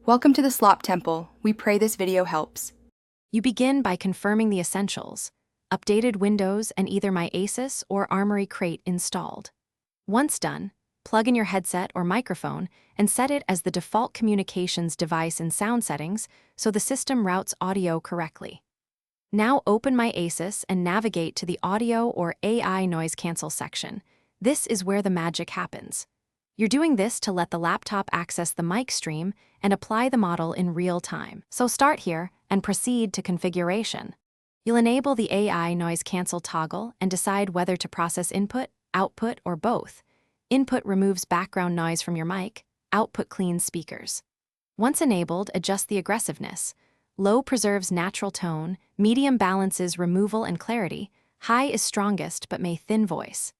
Welcome to the Slop Temple. We pray this video helps. You begin by confirming the essentials: updated Windows and either my ASUS or Armory crate installed. Once done, plug in your headset or microphone and set it as the default communications device in sound settings so the system routes audio correctly. Now open my ASUS and navigate to the Audio or AI Noise Cancel section. This is where the magic happens. You're doing this to let the laptop access the mic stream and apply the model in real time. So start here and proceed to configuration. You'll enable the AI Noise Cancel toggle and decide whether to process input, output, or both. Input removes background noise from your mic, output cleans speakers. Once enabled, adjust the aggressiveness. Low preserves natural tone, medium balances removal and clarity, high is strongest but may thin voice.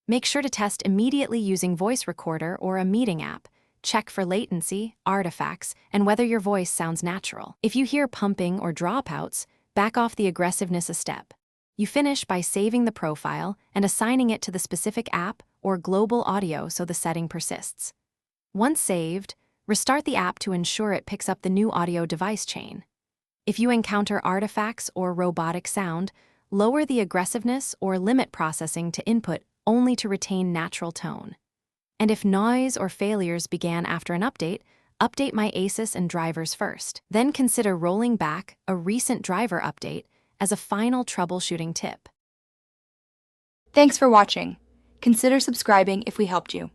Make sure to test immediately using voice recorder or a meeting app. Check for latency, artifacts, and whether your voice sounds natural. If you hear pumping or dropouts, back off the aggressiveness a step. You finish by saving the profile and assigning it to the specific app or global audio so the setting persists. Once saved, restart the app to ensure it picks up the new audio device chain. If you encounter artifacts or robotic sound, lower the aggressiveness or limit processing to input only to retain natural tone. And if noise or failures began after an update, update my ASUS and drivers first. Then consider rolling back a recent driver update as a final troubleshooting tip. Thanks for watching. Consider subscribing if we helped you.